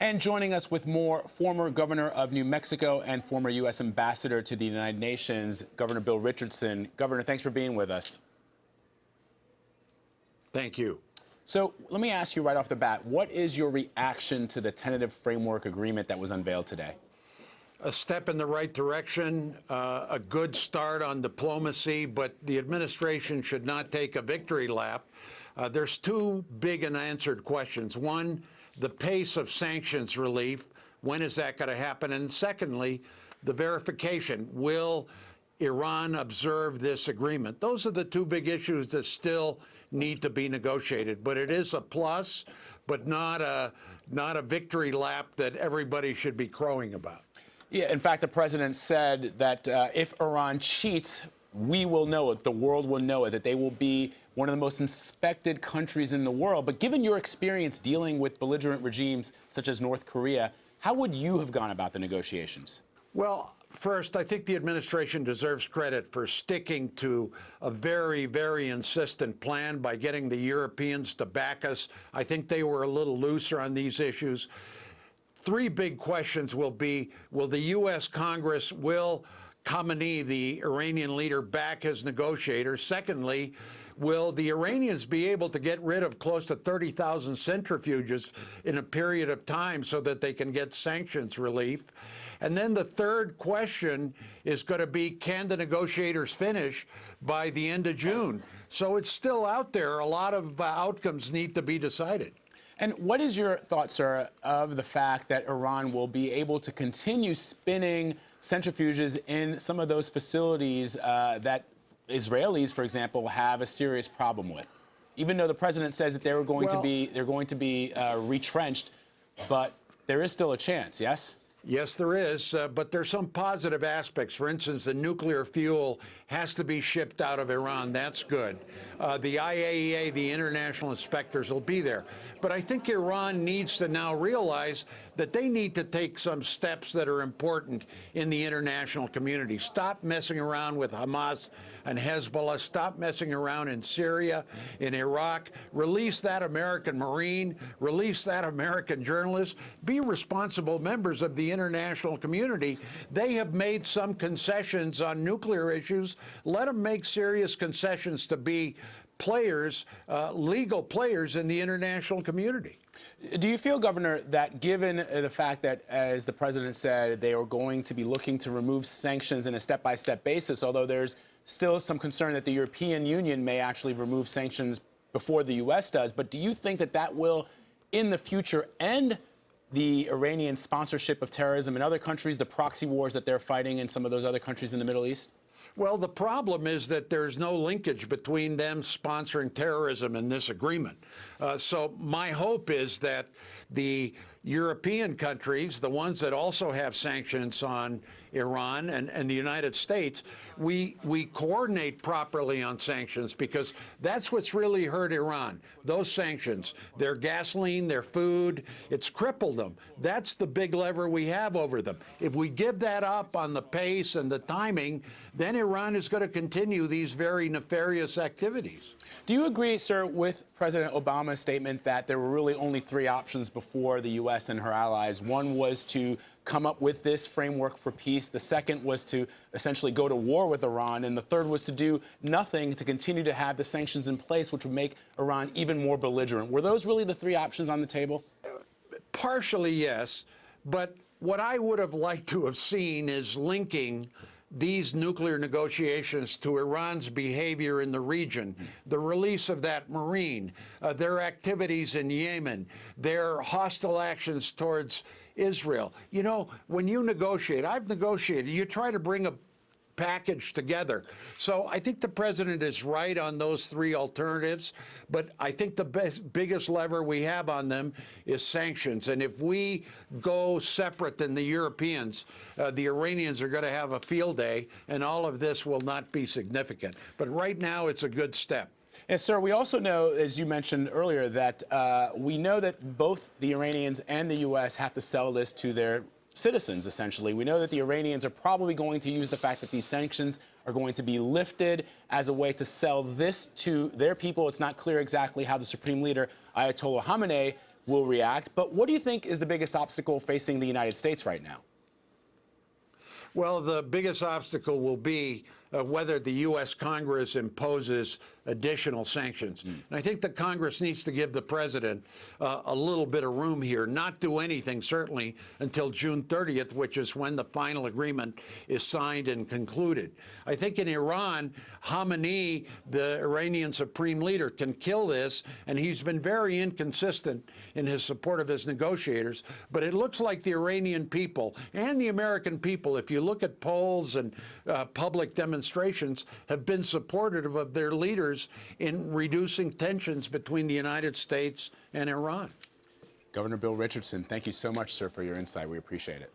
And joining us with more, former governor of New Mexico and former U.S. ambassador to the United Nations, Governor Bill Richardson. Governor, thanks for being with us. Thank you. So let me ask you right off the bat, what is your reaction to the tentative framework agreement that was unveiled today? A step in the right direction, a good start on diplomacy, but the administration should not take a victory lap. There's two big unanswered questions. One, the pace of sanctions relief. When is that going to happen? And secondly, the verification. Will Iran observe this agreement? Those are the two big issues that still need to be negotiated. But it is a plus, but not a victory lap that everybody should be crowing about. Yeah, in fact, the president said that if Iran cheats, we will know it, the world will know it, that they will be one of the most inspected countries in the world. But given your experience dealing with belligerent regimes such as North Korea, how would you have gone about the negotiations? Well, first, I think the administration deserves credit for sticking to a very, very insistent plan by getting the Europeans to back us. I think they were a little looser on these issues. Three big questions will be, will the U.S. Congress, will Khamenei, the Iranian leader, back his negotiators? Secondly, will the Iranians be able to get rid of close to 30,000 centrifuges in a period of time so that they can get sanctions relief? And then the third question is going to be, can the negotiators finish by the end of June? So it's still out there. A lot of outcomes need to be decided. And what is your thought, sir, of the fact that Iran will be able to continue spinning centrifuges in some of those facilities that Israelis, for example, have a serious problem with? Even though the president says that they're going to be retrenched, but there is still a chance, yes? Yes, there is, but there's some positive aspects. For instance, the nuclear fuel has to be shipped out of Iran. That's good. The IAEA, the international inspectors, will be there. But I think Iran needs to now realize that they need to take some steps that are important in the international community. Stop messing around with Hamas and Hezbollah. Stop messing around in Syria, in Iraq. Release that American Marine. Release that American journalist. Be responsible members of the international community. They have made some concessions on nuclear issues. Let them make serious concessions to be players, legal players in the international community. Do you feel, Governor, that given the fact that, as the president said, they are going to be looking to remove sanctions in a step-by-step basis, although there's still some concern that the European Union may actually remove sanctions before the U.S. does, but do you think that that will, in the future, end the Iranian sponsorship of terrorism in other countries, the proxy wars that they're fighting in some of those other countries in the Middle East? Well, the problem is that there's no linkage between them sponsoring terrorism and this agreement. So my hope is that the European countries, the ones that also have sanctions on Iran and the United States, we coordinate properly on sanctions, because that's what's really hurt Iran. Those sanctions, their gasoline, their food, it's crippled them. That's the big lever we have over them. If we give that up on the pace and the timing, then Iran is going to continue these very nefarious activities. Do you agree, sir, with President Obama's statement that there were really only three options before the U.S. and her allies? One was to come up with this framework for peace. The second was to essentially go to war with Iran. And the third was to do nothing, to continue to have the sanctions in place, which would make Iran even more belligerent. Were those really the three options on the table? Partially, yes. But what I would have liked to have seen is linking these nuclear negotiations to Iran's behavior in the region, the release of that Marine, their activities in Yemen, their hostile actions towards Israel. You know, when you negotiate, I've negotiated, you try to bring a package together. So I think the president is right on those three alternatives, but I think the biggest lever we have on them is sanctions. And if we go separate than the Europeans, the Iranians are going to have a field day, and all of this will not be significant. But right now, it's a good step. Yes, sir. We also know, as you mentioned earlier, that we know that both the Iranians and the U.S. have to sell this to their citizens, essentially. We know that the Iranians are probably going to use the fact that these sanctions are going to be lifted as a way to sell this to their people. It's not clear exactly how the Supreme Leader, Ayatollah Khamenei, will react. But what do you think is the biggest obstacle facing the United States right now? Well, the biggest obstacle will be whether the U.S. Congress imposes additional sanctions. And I think the Congress needs to give the president a little bit of room here, not do anything, certainly, until June 30th, which is when the final agreement is signed and concluded. I think in Iran, Khamenei, the Iranian supreme leader, can kill this, and he's been very inconsistent in his support of his negotiators. But it looks like the Iranian people and the American people, if you look at polls and public demonstrations, have been supportive of their leaders in reducing tensions between the United States and Iran. Governor Bill Richardson, thank you so much, sir, for your insight. We appreciate it.